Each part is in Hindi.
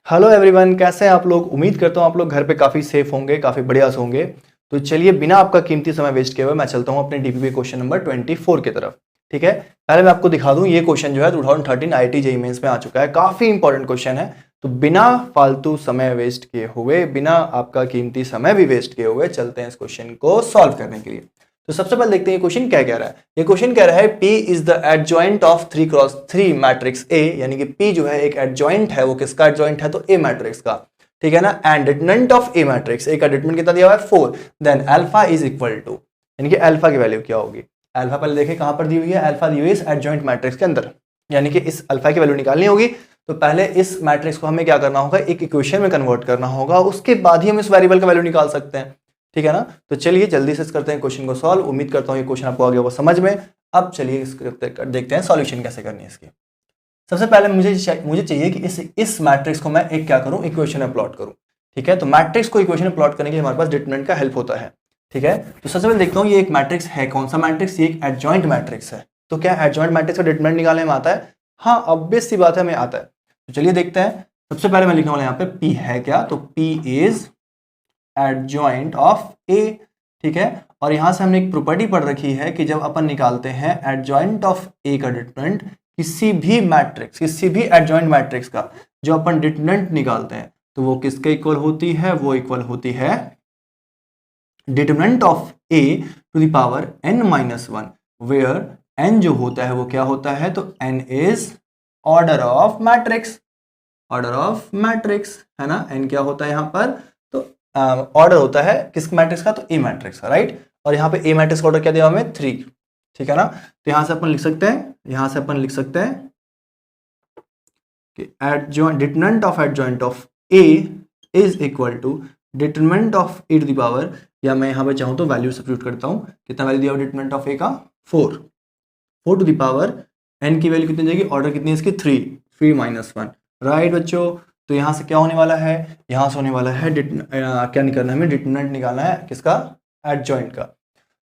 हेलो एवरीवन, कैसे हैं आप लोग। उम्मीद करता हूँ आप लोग घर पे काफ़ी सेफ होंगे, काफ़ी बढ़िया से होंगे। तो चलिए बिना आपका कीमती समय वेस्ट किए हुए मैं चलता हूँ अपने डीपीपी क्वेश्चन नंबर 24 की तरफ। ठीक है, पहले मैं आपको दिखा दूँ, ये क्वेश्चन जो है 2013 आईआईटी जेईई मेंस में आ चुका है। काफ़ी इंपॉर्टेंट क्वेश्चन है। तो बिना फालतू समय वेस्ट किए हुए, बिना आपका कीमती समय भी वेस्ट किए हुए, चलते हैं इस क्वेश्चन को सॉल्व करने के लिए। तो सबसे पहले देखते हैं ये क्वेश्चन क्या कह रहा है। ये क्वेश्चन कह रहा है P is the adjoint of 3x3 matrix A, यानी कि P जो है एक एडजॉइंट है। वो किसका एडजॉइंट है? तो A मैट्रिक्स का। ठीक है ना। And determinant of A matrix, A का डिटरमिनेंट कितना दिया हुआ है? 4। Then alpha is equal to, यानी कि अल्फा की वैल्यू क्या होगी? अल्फा पहले देखें कहां पर दी हुई है। अल्फा दी हुई है इस एडजॉइंट मैट्रिक्स के अंदर, यानी कि इस अल्फा की वैल्यू निकालनी होगी। तो पहले इस मैट्रिक्स को हमें क्या करना होगा? एक इक्वेशन में कन्वर्ट करना होगा, उसके बाद ही हम इस वेरिएबल का वैल्यू निकाल सकते हैं। ठीक है ना। तो चलिए जल्दी से करते हैं क्वेश्चन को सॉल्व। उम्मीद करता हूं ये क्वेश्चन आपको आ गया होगा समझ में। अब चलिए देखते हैं सॉल्यूशन कैसे करनी है इसकी। सबसे पहले मुझे चाहिए कि इस मैट्रिक्स को मैं एक क्या करूं? इक्वेशन में प्लॉट करूं। ठीक है, तो मैट्रिक्स को इक्वेशन में प्लॉट करने के लिए हमारे पास डिटरमिनेंट का हेल्प होता है। ठीक है, तो सबसे पहले देखता हूं ये एक मैट्रिक्स है। कौन सा मैट्रिक्स? ये एक एडजॉइंट मैट्रिक्स है। तो क्या एडजॉइंट मैट्रिक्स का डिटरमिनेंट निकालने में आता है? हाँ, ऑब्वियस सी बात है, हमें आता है। तो चलिए देखते हैं। सबसे पहले मैं लिखने वाला यहाँ पे P है क्या? तो P is adjoint of A। ठीक है, और यहां से हमने एक प्रॉपर्टी पढ़ रखी है कि जब अपन निकालते हैं एडजॉइंट ऑफ A का डिटरमिनेंट, किसी भी मैट्रिक्स, किसी भी एडजॉइंट मैट्रिक्स का जो अपन डिटरमिनेंट निकालते हैं, तो वो किसके इक्वल होती है? वो इक्वल होती है determinant of A to the power n-1, where n जो होता है वो क्या होता है? तो n is order of matrix. Order of matrix है ना। n क्या होता है यहां पर? तो ऑर्डर होता है किस मैट्रिक्स का? तो ए मैट्रिक्स का, राइट। और यहाँ पे ए मैट्रिक्स का ऑर्डर क्या दिया हमें? 3। ठीक है ना। तो यहां से अपन लिख सकते हैं, यहां से अपन लिख सकते हैं कि adjoint determinant of adjoint of A is equal to determinant of A to the power, या मैं यहां पे चाहूं तो वैल्यू सब्स्टिट्यूट करता हूं। कितना वैल्यू दिया हुआ डिटरमिनेंट ऑफ ए का? 4। 4 टू द पावर n की वैल्यू कितनी जाएगी? ऑर्डर कितनी है इसकी? 3 - 1, राइट बच्चों। तो यहां से क्या होने वाला है? यहां से होने वाला है क्या निकालना है हमें? डिटरमिनेंट निकालना है किसका? एडजॉइंट का।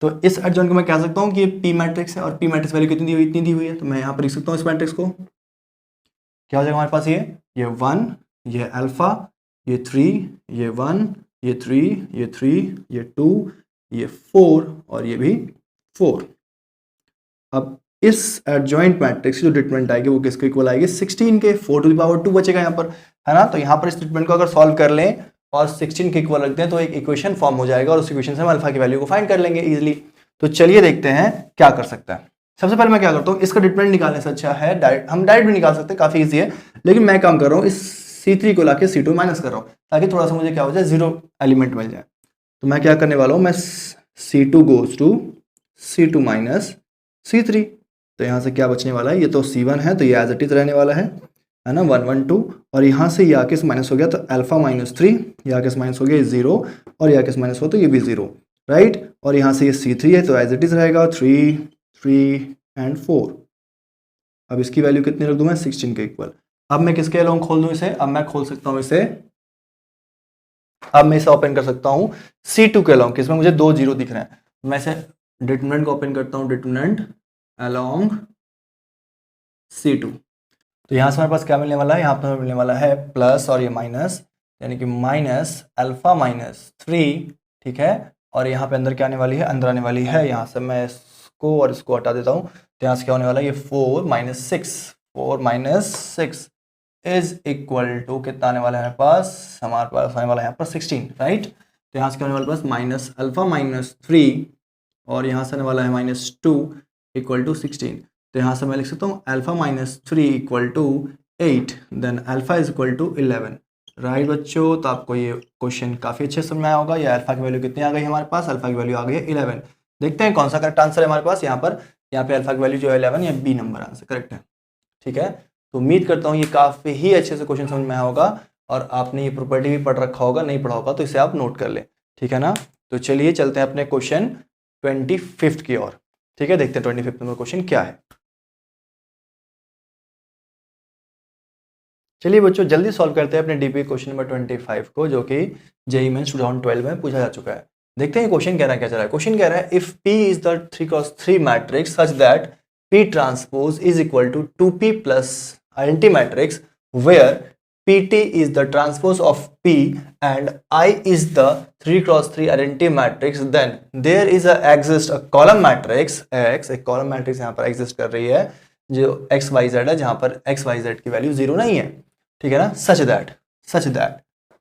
तो इस एडजॉइंट को मैं कह सकता हूं कि ये पी मैट्रिक्स है, और पी मैट्रिक्स वैल्यू कितनी दी हुई? इतनी दी हुई है। तो मैं यहां पर लिख सकता हूं इस मैट्रिक्स को। क्या हो जाएगा हमारे पास? ये 1, ये अल्फा, ये 3, ये 1, ये 3, ये 3, ये 2, ये 4, और ये भी 4। अब इस एडजॉइंट मैट्रिक्स की जो डिटरमिनेंट आएगी वो किसके इक्वल आएगी? 16 के। 4 टू द पावर 2 बचेगा यहाँ पर, है ना। तो यहाँ पर इस डिटरमिनेंट को अगर सॉल्व कर लें और 16 के इक्वल रख दें तो एक इक्वेशन फॉर्म हो जाएगा, और उस इक्वेशन से हम अल्फा की वैल्यू को फाइंड कर लेंगे इजीली। तो चलिए देखते हैं क्या कर सकता है। सबसे पहले मैं क्या करता हूँ, इसका डिटरमिनेंट निकालने से अच्छा है डायरेक्ट, हम डायरेक्ट भी निकाल सकते हैं, काफी ईजी है। लेकिन मैं काम कर रहा हूँ, इस C3 को लाके C2 माइनस कर रहा हूँ, ताकि थोड़ा सा मुझे क्या हो जाए? 0 एलिमेंट मिल जाए। तो मैं क्या करने वाला हूँ, मैं C2 goes to C2 minus C3। तो यहाँ से क्या बचने वाला है? ये तो C1 है, तो ये एज इट इज रहने वाला है ना। 1 1 2, और यहाँ से ये आके माइनस हो गया तो अल्फा -3, ये आके माइनस हो गया 0, और ये आके माइनस हो तो ये भी 0, राइट। और यहाँ से ये C3 है तो एज इट इज रहेगा 3 3 एंड 4। अब इसकी वैल्यू कितनी रख दूं मैं? 16 के इक्वल। अब मैं किसके अलोंग खोल दूं इसे? अब मैं खोल सकता हूं इसे, अब मैं इसे ओपन कर सकता हूं C2 के अलोंग, किसमें मुझे 2 0 दिख रहे हैं। मैं इसे डिटरमिनेंट को ओपन करता हूं, डिटरमिनेंट अलोंग C2। तो यहाँ से हमारे पास क्या मिलने वाला है? यहाँ पर मिलने वाला है प्लस और ये माइनस, यानी कि माइनस अल्फा -3। ठीक है, और यहाँ पे अंदर क्या आने वाली है? अंदर आने वाली है, यहाँ से मैं इसको और इसको हटा देता हूँ। तो यहाँ से क्या होने वाला है? ये 4 - 6, 4 - 6 इज इक्वल टू कितना आने वाला है हमारे पास? हमारे पास आने वाला है यहाँ पर 16, राइट। तो यहाँ से क्या होने वाला है? पास माइनस अल्फा -3, और यहाँ से आने वाला है -2 इक्वल टू 16। तो यहाँ से मैं लिख सकता हूँ alpha -3 equal to 8, then alpha is equal to 11, right बच्चों। तो आपको ये क्वेश्चन काफ़ी अच्छे समझ में आया होगा। ये अल्फा की वैल्यू कितनी आ गई हमारे पास? अल्फा की वैल्यू आ गई है 11। देखते हैं कौन सा करेक्ट आंसर है हमारे पास। यहाँ पे अल्फा की वैल्यू जो है 11, या बी नंबर आंसर करेक्ट है। ठीक है, तो उम्मीद करता हूँ ये काफ़ी ही अच्छे से क्वेश्चन समझ में आया होगा, और आपने ये प्रॉपर्टी भी पढ़ रखा होगा, नहीं पढ़ा होगा तो इसे आप नोट कर लें। ठीक है ना। तो चलिए चलते हैं अपने क्वेश्चन 25 की ओर। ठीक है, देखते हैं 25 नंबर क्वेश्चन क्या है। चलिए बच्चों जल्दी सॉल्व करते हैं अपने डीपी क्वेश्चन नंबर 25 को, जो कि जेईई मेंस 2012 में पूछा जा चुका है। देखते हैं क्वेश्चन कहना क्या चल रहा है। क्वेश्चन कह रहा है if P is the 3x3 matrix such that P transpose is equal to 2P plus identity matrix where PT is the transpose of P and I is the 3x3 identity matrix, then there is a exist a column matrix X, एक column matrix यहाँ पर exist कर रही है जो XYZ है, जहाँ पर XYZ की वैल्यू 0 नहीं है, ठीक है ना, such that।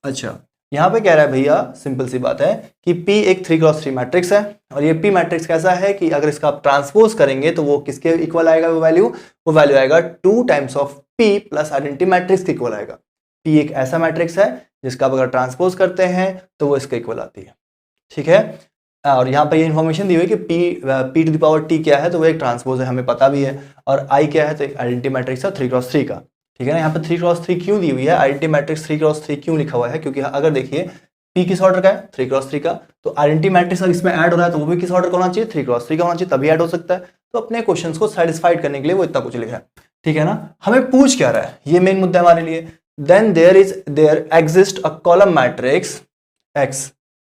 अच्छा, यहाँ पे कह रहा है भैया सिंपल सी बात है कि P एक 3x3 मैट्रिक्स है और ये P मैट्रिक्स कैसा है कि अगर इसका आप ट्रांसपोज करेंगे तो वो किसके इक्वल आएगा, वो वैल्यू आएगा 2 times of P plus identity matrix के इक्वल आएगा। P एक ऐसा मैट्रिक्स है जिसका आप अगर ट्रांसपोज करते हैं तो वो इसके इक्वल आती है, ठीक है। और यहाँ पर ये इन्फॉर्मेशन दी हुई है कि P to the power T क्या है, तो वो एक ट्रांसपोज है, हमें पता भी है, और I क्या है तो एक आइडेंटिटी मैट्रिक्स है 3x3 का, ठीक है ना। यहाँ पर 3x3 क्यों दी हुई है, आइडेंटिटी मैट्रिक्स 3x3 क्यों लिखा हुआ है, क्योंकि अगर देखिए P किस ऑर्डर का है, 3x3 का, तो आइडेंटिटी मैट्रिक्स अगर इसमें ऐड हो रहा है तो वो भी किस ऑर्डर का होना चाहिए, 3x3 का होना चाहिए, तभी ऐड हो सकता है। तो अपने क्वेश्चंस को सेटिस्फाइड करने के लिए वो इतना कुछ लिखा है, ठीक है ना। हमें पूछ क्या रहा है, ये मेन मुद्दा हमारे लिए। Then there exist a column matrix X,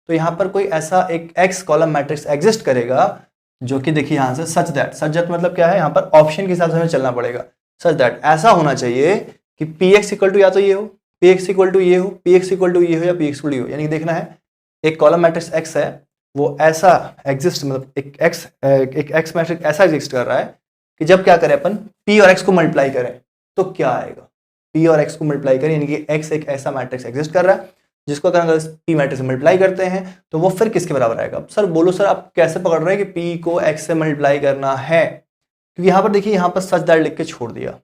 तो यहाँ पर कोई ऐसा एक X कॉलम मैट्रिक्स एग्जिस्ट करेगा जो कि देखिए यहाँ से सच दैट मतलब क्या है, यहाँ पर ऑप्शन के हिसाब से हमें चलना पड़ेगा। सच दैट ऐसा होना चाहिए कि Px इक्वल टू या तो ये हो, Px इक्वल टू ये हो, Px इक्वल टू ये हो या Px इक्वल टू ये हो, यानी देखना है एक कॉलम मैट्रिक्स X है वो ऐसा एग्जिस्ट, मतलब एक X मैट्रिक्स ऐसा एग्जिस्ट कर रहा है कि जब क्या करें अपन P और X को मल्टीप्लाई करें तो क्या आएगा, P और X को मल्टीप्लाई करें, यानी कि X एक ऐसा मैट्रिक्स एग्जिस्ट कर रहा है जिसको अगर P मैट्रिक्स से मल्टीप्लाई करते हैं तो वो फिर किसके बराबर आएगा। सर बोलो सर आप कैसे पकड़ रहे हैं कि P को X से मल्टीप्लाई करना है, क्योंकि यहाँ पर देखिए यहाँ पर सच दैट लिख के छोड़ दिया,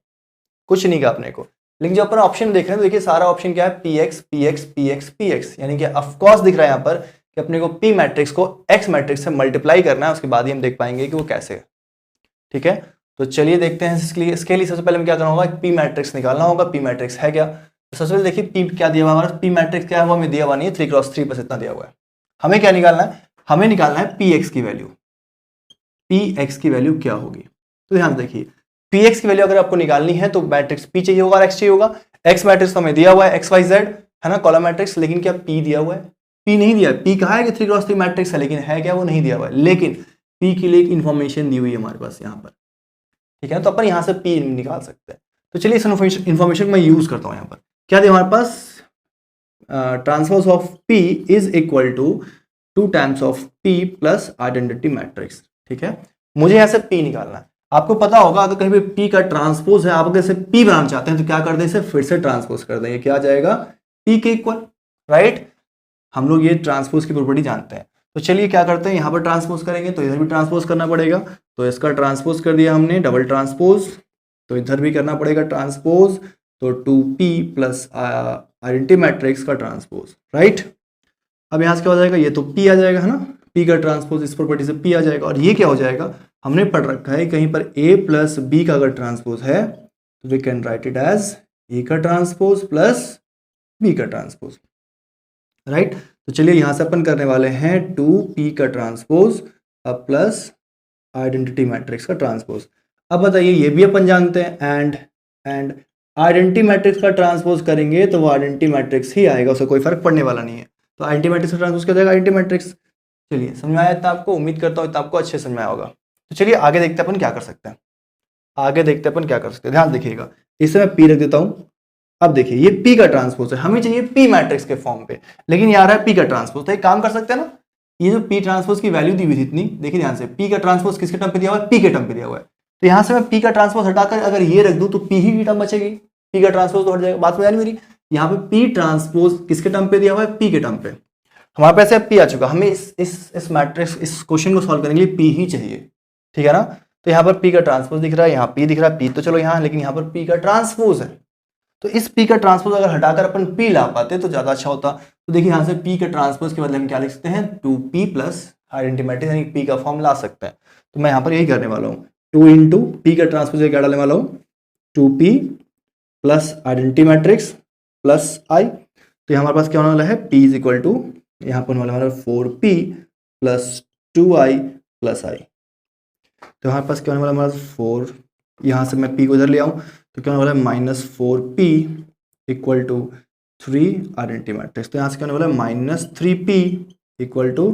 कुछ नहीं कहा अपने को। लेकिन जब अपन ऑप्शन देख रहे हैं तो देखिए सारा ऑप्शन क्या है, Px Px Px Px, यानी कि ऑफकोर्स दिख रहा है यहाँ पर कि अपने को P मैट्रिक्स को X मैट्रिक्स से मल्टीप्लाई करना है, उसके बाद ही हम देख पाएंगे कि वो कैसे है, ठीक है। तो चलिए देखते हैं इसके लिए सबसे पहले हमें क्या करना होगा, P मैट्रिक्स निकालना होगा। P मैट्रिक्स है क्या, तो सबसे पहले देखिए P क्या दिया हुआ हमारा, P मैट्रिक्स क्या है वो हमें दिया हुआ नहीं है, 3x3 बस इतना दिया हुआ है। हमें क्या निकालना है, हमें निकालना है Px की वैल्यू, Px की वैल्यू क्या होगी। तो ध्यान देखिए Px की वैल्यू अगर आपको निकालनी है तो मैट्रिक्स P चाहिए होगा और X चाहिए होगा। X मैट्रिक्स तो हमें दिया हुआ है XYZ है ना, कॉलम मैट्रिक्स, लेकिन क्या P दिया हुआ है, P नहीं दिया है। P कहा है कि 3x3 मैट्रिक्स है, लेकिन है क्या वो नहीं दिया हुआ है, लेकिन P के लिए एक इन्फॉर्मेशन दी हुई है हमारे पास यहाँ पर, ठीक है। तो अपन यहाँ से P निकाल सकते हैं। तो चलिए इस इन्फॉर्मेशन मैं यूज करता हूँ। यहाँ पर क्या दिया हमारे पास, transpose of P is equal to 2 times of P plus identity matrix, ठीक है। मुझे यहाँ से P निकालना है। आपको पता होगा अगर कहीं पे P का ट्रांसपोज है, आप अगर इसे P बनाना चाहते हैं तो क्या कर दें, इसे फिर से ट्रांसपोज कर देंगे, क्या आ जाएगा P के इक्वल, राइट। हम लोग ये ट्रांसपोज की प्रॉपर्टी जानते हैं। तो चलिए क्या करते हैं, यहाँ पर ट्रांसपोज करेंगे तो इधर भी ट्रांसपोज करना पड़ेगा, तो इसका ट्रांसपोज कर दिया हमने डबल ट्रांसपोज, तो इधर भी करना पड़ेगा ट्रांसपोज, तो 2P प्लस आइडेंटिटी मैट्रिक्स का ट्रांसपोज, राइट। अब यहाँ से क्या हो जाएगा, ये तो P आ जाएगा है ना, P का ट्रांसपोज इस प्रॉपर्टी से P आ जाएगा, और ये क्या हो जाएगा, हमने पढ़ रखा है कहीं पर A प्लस B का अगर ट्रांसपोज है तो we can write it as A का ट्रांसपोज प्लस B का ट्रांसपोज, राइट। तो चलिए यहाँ से अपन करने वाले हैं 2P का ट्रांसपोज प्लस आइडेंटिटी मैट्रिक्स का ट्रांसपोज। अब बताइए ये भी अपन जानते हैं एंड आइडेंटिटी मैट्रिक्स का ट्रांसपोज करेंगे तो वो आइडेंटिटी मैट्रिक्स ही आएगा, उससे कोई फर्क पड़ने वाला नहीं है। तो आइडेंटिटी मैट्रिक्स का ट्रांसपोज क्या जाएगा, आइडेंटिटी मैट्रिक्स। चलिए समझ में आया था आपको, उम्मीद करता हूँ इतना आपको अच्छे समझ में आया होगा। तो चलिए आगे देखते हैं अपन क्या कर सकते हैं, ध्यान देखिएगा, इसे मैं P रख देता हूँ। अब देखिए ये P का ट्रांसपोज है, हमें चाहिए P मैट्रिक्स के फॉर्म पे, लेकिन यार है P का ट्रांसपोज। तो एक काम कर सकते हैं ना, ये जो P ट्रांसपोज की वैल्यू दी हुई थी इतनी, देखिए ध्यान से, P का ट्रांसपोज किसके टर्म पे दिया हुआ है, P के टर्म पे दिया हुआ है। तो यहाँ से मैं P का ट्रांसपोज हटाकर अगर ये रख दूं तो P ही की टर्म बचेगी, P का ट्रांसपोज तो हट जाएगा। बात में आ रही मेरी, यहाँ पे P ट्रांसपोज किसके टर्म पे दिया हुआ है, P के टर्म पे। हमारे पास P आ चुका, हमें इस मैट्रिक्स इस क्वेश्चन को सॉल्व करने के लिए P ही चाहिए, ठीक है ना। तो यहाँ पर P का ट्रांसपोज दिख रहा है, यहाँ P दिख रहा है, P तो चलो यहाँ, लेकिन यहाँ पर P का ट्रांसपोज है, तो इस P का ट्रांसपोज अगर हटाकर अपन P ला पाते तो ज्यादा अच्छा होता। तो देखिए यहाँ से P के ट्रांसपोज के बदले हम क्या लिख सकते हैं, 2P प्लस आइडेंटिटी मैट्रिक्स, यानी P का फॉर्म ला सकते हैं। तो मैं यहाँ पर यही करने वाला हूँ, 2 इंटू P का ट्रांसपोज क्या डालने वाला हूँ, 2P plus identity matrix plus I। तो हमारे पास क्या होने वाला है, P इज इक्वल टू, यहाँ पर होने वाला है 4P plus 2I plus I। तो हमारे पास क्या होने वाला है, हमारा 4, यहाँ से मैं P को इधर ले आऊँ तो क्या होने वाला है, -4P equal to 3 identity matrix. तो यहाँ से क्या होने वाला है, -3P equal to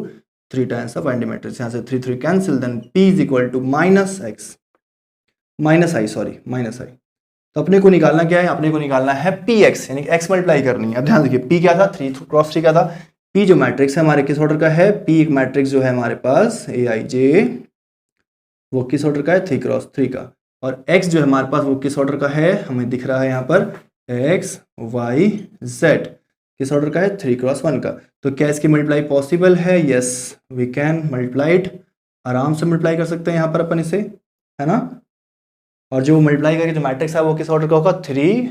3 times of identity matrix. यहाँ से 3 cancel, then P is equal to -I। तो अपने को निकालना क्या है, अपने को निकालना है पी एक्स, यानी एक्स मल्टीप्लाई करनी है। अब ध्यान देखिए पी क्या था, 3 × 3 क्या था, पी जो मैट्रिक्स है हमारे किस ऑर्डर का है, पी एक मैट्रिक्स जो है हमारे पास ए आई जे, वो किस ऑर्डर का है, 3 × 3 का। और एक्स जो है हमारे पास वो किस ऑर्डर का है, हमें दिख रहा है यहाँ पर एक्स वाई जेड, किस ऑर्डर का है, 3 × 1 का। तो क्या इसकी मल्टीप्लाई पॉसिबल है, यस वी कैन मल्टीप्लाइड, आराम से मल्टीप्लाई कर सकते हैं यहाँ पर अपन इसे, है ना। और जो मल्टीप्लाई करके जो मैट्रिक्स है वो किस ऑर्डर का होगा, 3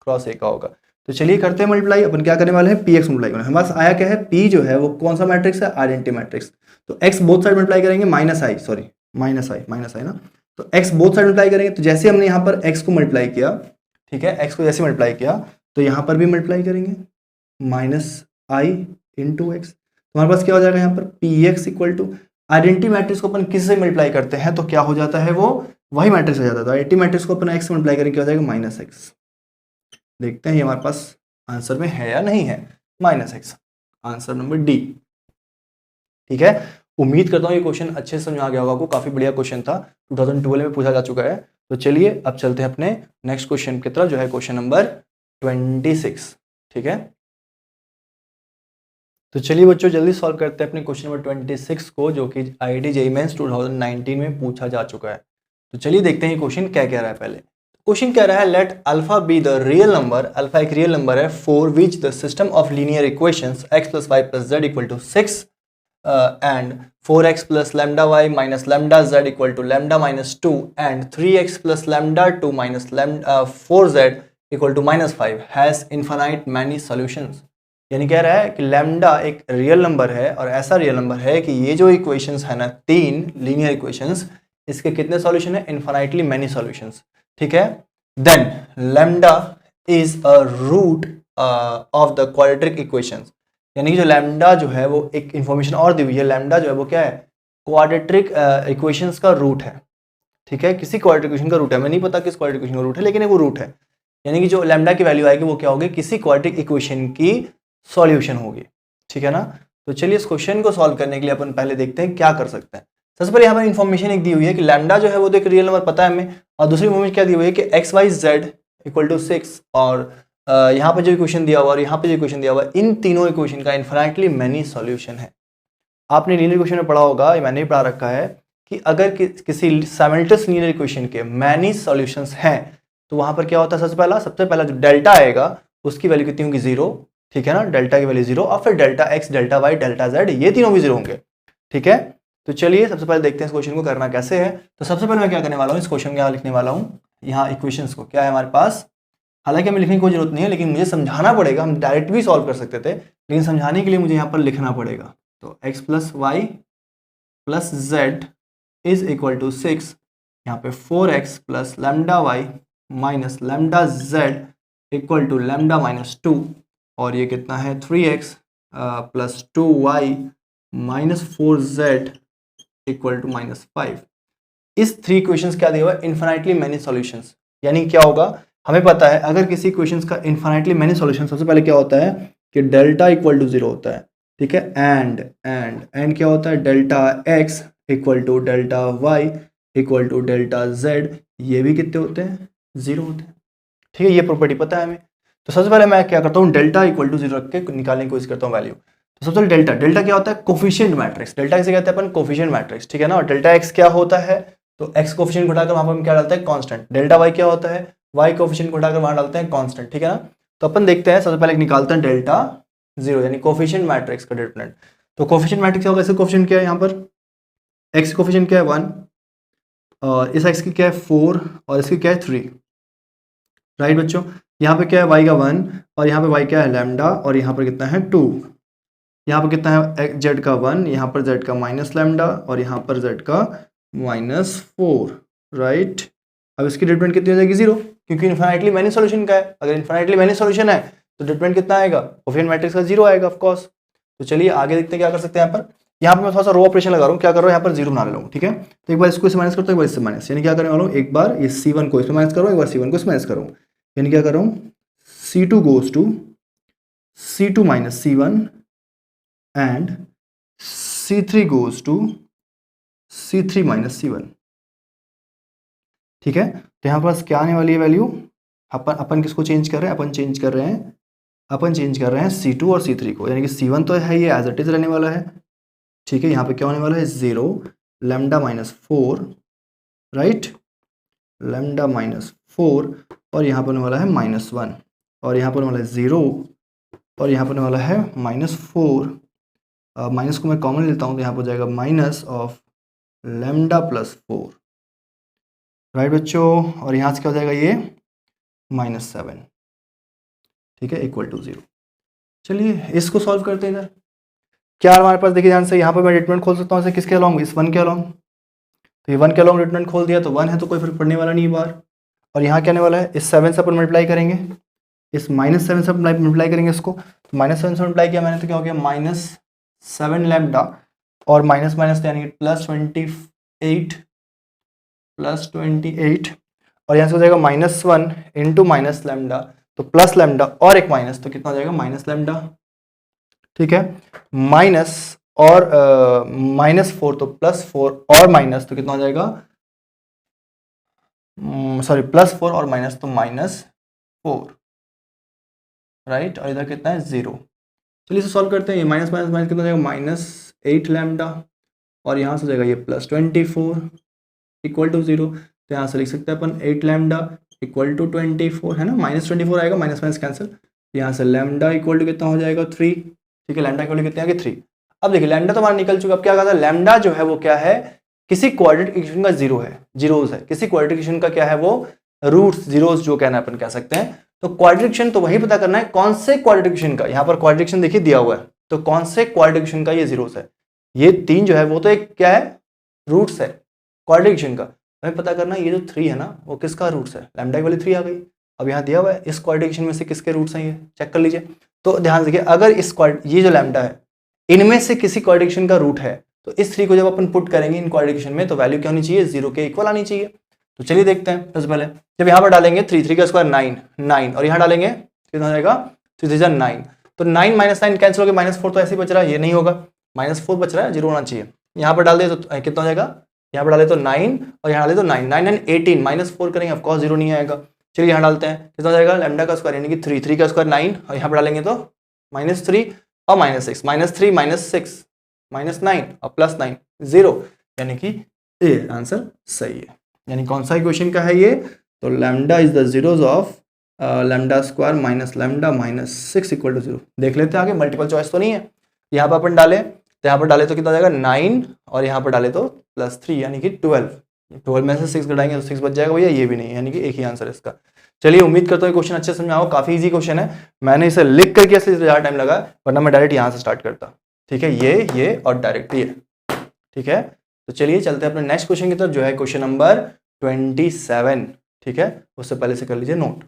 × 1 का होगा। तो चलिए करते हैं मल्टीप्लाई। अपन क्या करने वाले हैं, पी एक्स मल्टीप्लाई करना है। हमारे पास आया क्या है, पी जो है वो कौन सा मैट्रिक्स है, आइडेंटिटी मैट्रिक्स। तो एक्स बोथ साइड मल्टीप्लाई करेंगे, माइनस आई ना, तो एक्स बोथ साइड मल्टीप्लाई करेंगे। तो जैसे हमने यहाँ पर एक्स को मल्टीप्लाई किया, ठीक है, एक्स को जैसे मल्टीप्लाई किया तो यहाँ पर भी मल्टीप्लाई करेंगे, -i × x। तो हमारे पास क्या हो जाएगा यहाँ पर, P x equal to, identity matrix को अपन किस से मल्टीप्लाई करते हैं तो क्या हो जाता है, वो वही मैट्रिक्स हो जाता है। तो आइडेंटिटी मैट्रिक्स को अपन एक्स से मल्टीप्लाई करेंगे, क्या हो जाएगा, -x। देखते हैं ये हमारे पास आंसर में है या नहीं है, -x, आंसर नंबर डी। ठीक है, उम्मीद करता हूँ ये क्वेश्चन अच्छे से समझ आ गया होगा आपको, काफी बढ़िया क्वेश्चन था, 2012 में पूछा जा चुका है। तो चलिए अब चलते हैं अपने नेक्स्ट क्वेश्चन की तरफ, जो है क्वेश्चन नंबर 26। ठीक है, तो चलिए बच्चों जल्दी सॉल्व करते हैं अपने क्वेश्चन नंबर 26 को, जो कि आईआईटी जेईई मेंस 2019 में पूछा जा चुका है। तो चलिए देखते हैं ये क्वेश्चन क्या कह रहा है। पहले क्वेश्चन कह रहा है, let alpha be the real number, alpha एक रियल नंबर है, for which the system of linear equations x + y + z = 6 and 4x + lambda y minus lambda z = lambda -2 and 3x + lambda 2 minus lambda 4z = -5 has infinite many solutions। यानी कह रहा है कि लैम्डा एक रियल नंबर है, और ऐसा रियल नंबर है कि ये जो इक्वेशंस है ना, 3 लीनियर इक्वेशंस, इसके कितने सॉल्यूशन है, इनफाइनाइटली मेनी सॉल्यूशंस। ठीक है, then lambda is a root of the quadratic equations, यानी कि जो लैम्डा जो है वो एक इंफॉर्मेशन और दी हुई है, लैम्डा जो है वो क्या है, क्वाड्रेटिक इक्वेशंस का रूट है। ठीक है, किसी क्वाड्रेटिक इक्वेशन का रूट है, हमें नहीं पता किस क्वाड्रेटिक इक्वेशन का रूट है, लेकिन वो रूट है, यानी कि जो लैम्डा की वैल्यू आएगी वो क्या होगी, किसी क्वाड्रेटिक इक्वेशन की सॉल्यूशन होगी। ठीक है ना। तो चलिए इस क्वेश्चन को सॉल्व करने के लिए अपन पहले देखते हैं क्या कर सकते हैं। सबसे पहले यहाँ पर इन्फॉर्मेशन एक दी हुई है कि लैम्डा जो है वो तो एक रियल नंबर पता है हमें, और दूसरी इन्फॉर्मेशन क्या दी हुई है कि एक्स वाई जेड = 6, और यहाँ पे जो इक्वेशन दिया हुआ और यहाँ पे जो इक्वेशन दिया हुआ, इन तीनों इक्वेशन का इन्फिनिटली मेनी सॉल्यूशन है। आपने लीनियर इक्वेशन में पढ़ा होगा, मैंने भी पढ़ा रखा है, कि अगर किसी साइमल्टेनियस लीनियर इक्वेशन के मैनी सॉल्यूशंस हैं तो वहां पर क्या होता है, सबसे पहला जो डेल्टा आएगा उसकी वैल्यू कितनी होगी, 0। ठीक है ना, डेल्टा की वैल्यू 0, और फिर delta x, delta y, delta z, ये तीनों भी 0 होंगे। ठीक है, तो चलिए सबसे पहले देखते हैं इस क्वेश्चन को करना कैसे है। तो सबसे पहले मैं क्या करने वाला हूँ, इस क्वेश्चन में यहाँ लिखने वाला हूँ, यहाँ इक्वेशंस को क्या है हमारे पास, हालांकि हमें लिखने की कोई जरूरत नहीं है, लेकिन मुझे समझाना पड़ेगा। हम डायरेक्ट भी सॉल्व कर सकते थे, लेकिन समझाने के लिए मुझे यहाँ पर लिखना पड़ेगा। तो x + y + z = 6, यहाँ पे 4x + lambda y minus lambda z = lambda -2, और ये कितना है, 3x + 2y minus 4z = -5। इस 3 इक्वेशंस क्या दिया हुआ है, इनफिनिटली मेनी सॉल्यूशंस। यानी क्या होगा, हमें पता है अगर किसी इक्वेशंस का इनफिनिटली मेनी सॉल्यूशन, सबसे पहले क्या होता है कि डेल्टा = 0 होता है। ठीक है, एंड क्या होता है, delta x = delta y = delta z, ये भी कितने होते हैं, 0 होते हैं। ठीक है, ये प्रॉपर्टी पता है हमें। तो सबसे पहले मैं क्या करता हूँ, डेल्टा = 0 रख के निकालने की कोशिश करता हूँ वैल्यू। तो सबसे पहले डेल्टा क्या होता है, कोफिशिएंट मैट्रिक्स। डेल्टा किसे कहते हैं अपन, कोफिशिएंट मैट्रिक्स। ठीक है ना, और डेल्टा x क्या होता है, तो x कोफिशिएंट घटाकर वहां पर हम क्या डालते हैं, कांस्टेंट। डेल्टा y क्या होता है, y कोफिशिएंट घटाकर वहां डालते हैं कांस्टेंट। ठीक है ना, तो अपन देखते हैं, सबसे पहले निकालते हैं डेल्टा 0, यानी कोफिशिएंट मैट्रिक्स का डिटरमिनेंट। तो कोफिशिएंट मैट्रिक्स क्या होगा, इसका कोफिशिएंट क्या है, यहाँ पर x कोफिशिएंट क्या है 1, और इस x की क्या है 4, और इसकी क्या है 3। राइट बच्चों, यहाँ पे क्या है y का 1, और यहाँ पे y क्या है लैम्डा, और यहाँ पर कितना है 2। यहाँ पर कितना है z का 1, यहाँ पर z का -लैम्डा, और यहाँ पर z का -4। राइट, अब इसकी डिटरमिनेंट कितनी हो जाएगी, 0, क्योंकि इनफिनिटली मेनी सॉल्यूशन का है। अगर इनफिनिटली मेनी सॉल्यूशन है तो डिटरमिनेंट कितना आएगा, कोफिशिएंट मैट्रिक्स का 0 आएगा ऑफ कोर्स। तो चलिए आगे देखते हैं क्या कर सकते हैं। यहाँ पर मैं थोड़ा सा रो ऑपरेशन लगा रहा हूँ, क्या कर रहा हूँ, यहाँ पर 0 बना ले रहा हूँ। ठीक है, तो एक बार इसको इससे माइनस करता हूँ, एक बार इससे माइनस, यानी क्या करने वाला हूँ, एक बार ये C1 को इसमें माइनस करूँ, एक बार C1 को इसमें माइनस करूँ, यानी क्या कर रहा हूँ, C2 goes to C2 - C1 and C3 goes to C3 - C1। ठीक है, तो यहाँ पास क्या आने वाली है वैल्यू, अपन किसको चेंज कर रहे हैं, अपन चेंज कर रहे हैं C2 और C3 को, यानी कि C1 तो है ये एज इट इज रहने वाला है, ठीक है। यहाँ पे क्या होने वाला है 0 लैम्डा -4, राइट, लैम्डा -4, और यहाँ पर होने वाला है -1, और यहाँ पर होने वाला है 0, और यहाँ पर होने वाला है -4, माइनस को मैं कॉमन लेता हूँ तो यहाँ पर जाएगा माइनस ऑफ लैम्डा +4, राइट बच्चों, और यहाँ से क्या हो जाएगा ये -7, ठीक है, इक्वल टू 0। चलिए इसको सॉल्व करते हैं इधर। क्या हमारे पास देखिए ध्यान से, यहाँ पर मैं डिटरमिनेंट खोल सकता हूँ इसे किसके अलॉन्ग, इस 1 के अलॉन्ग, तो ये 1 के अलॉन्ग डिटरमिनेंट खोल दिया तो 1 है तो कोई फर्क पड़ने वाला नहीं बाहर। और यहाँ क्या आने वाला है, इस 7 से अपन मल्टीप्लाई करेंगे, इस -7 से मल्टीप्लाई करेंगे इसको, तो -7 से मल्टीप्लाई किया मैंने तो क्या हो गया -7 लैम्डा, और माइनस माइनस यानी कि +28, और यहाँ से हो जाएगा -1 इंटू माइनस लैम्डा, तो प्लस लैम्डा और एक माइनस, तो कितना हो जाएगा माइनस लैम्डा, ठीक है, माइनस और -4 तो +4 और माइनस तो कितना हो जाएगा, सॉरी +4 और माइनस तो -4, राइट, और इधर कितना है 0। चलिए इसे सॉल्व करते हैं, ये माइनस माइनस माइनस कितना हो जाएगा -8 लैम्डा, और यहाँ से हो जाएगा ये +24 इक्वल टू 0, तो यहाँ से लिख सकते हैं अपन 8 लैम्डा इक्वल टू 24, है ना, -24 आएगा, माइनस माइनस कैंसिल, यहाँ से लैम्डा इक्वल टू कितना हो जाएगा 3, ठीक है, लैम्डा इक्वल टू कितने आ गए 3। अब देखिए लैम्डा तो हमारा निकल चुका, अब क्या कहा था, लैम्डा जो है वो क्या है, किसी क्वाड्रेटिक इक्वेशन का जीरोस है, किसी क्वाड्रेटिक इक्वेशन का क्या है वो रूट्स, जीरोस जो कहना अपन कह सकते हैं। तो क्वाड्रेटिक इक्वेशन तो वही पता करना है कौन से क्वाड्रेटिक इक्वेशन का, यहाँ पर क्वाड्रेटिक इक्वेशन देखिए दिया हुआ है, तो कौन से क्वाड्रेटिक इक्वेशन का ये जीरोस है, ये 3 जो है वो तो एक क्या है रूट्स है क्वाड्रेटिक इक्वेशन का, हमें पता करना ये जो 3 है ना वो किसका रूट्स है, लैम्डा वाली 3 आ गई। अब यहाँ दिया हुआ है इस क्वाड्रेटिक इक्वेशन में से किसके रूट्स हैं, ये चेक कर लीजिए। तो ध्यान से देखिए, अगर इस ये जो लैम्डा है इनमें से किसी क्वाड्रेटिक इक्वेशन का रूट है, तो इस 3 को जब अपन पुट करेंगे इन क्वाड्रेटिक इक्वेशन में तो वैल्यू क्या होनी चाहिए, 0 के इक्वल आनी चाहिए। तो चलिए देखते हैं, सबसे पहले जब यहाँ पर डालेंगे 3 का स्क्वायर 9 और यहाँ डालेंगे कितना हो जाएगा 3 3 9, तो 9 -9 कैंसिल हो गया, -4 तो ऐसे ही बच रहा है, ये नहीं होगा, -4 बच रहा है, 0 होना चाहिए। यहाँ पर डाल दे तो कितना हो जाएगा, यहाँ पर डाले तो 9 और यहाँ डाले तो 9 9 9 18, -4 करेंगे ऑफकोर्स 0 नहीं आएगा। चलिए यहाँ डालते हैं कितना हो जाएगा, लैम्डा का स्क्वायर यानी कि 3 का स्क्वायर 9, और यहाँ पर डालेंगे तो -3 और -6, -3 -6 -9 और +9 0, यानी कि ए आंसर सही है। यानी कौन सा इक्वेशन का है ये, तो lambda is the zeros of lambda square minus lambda -6 equal to 0। देख लेते हैं आगे, मल्टीपल चॉइस तो नहीं है, यहाँ पर अपन डाले तो यहाँ पर डाले तो कितना हो जाएगा 9 और यहाँ पर डाले तो +3 यानी कि 12 में से 6 घटाएंगे तो 6 बच जाएगा भैया, ये भी नहीं, यानी कि एक ही आंसर है इसका। चलिए उम्मीद करता हूँ क्वेश्चन अच्छे समझ में आओ, काफी इजी क्वेश्चन है, मैंने इसे लिख करके इसलिए ज़्यादा टाइम लगा, वरना मैं डायरेक्ट यहाँ से स्टार्ट करता, ठीक है, ये और डायरेक्ट ये, ठीक है। तो चलिए चलते हैं अपने नेक्स्ट क्वेश्चन की तरफ, जो है क्वेश्चन नंबर 27, ठीक है, उससे पहले से कर लीजिए नोट।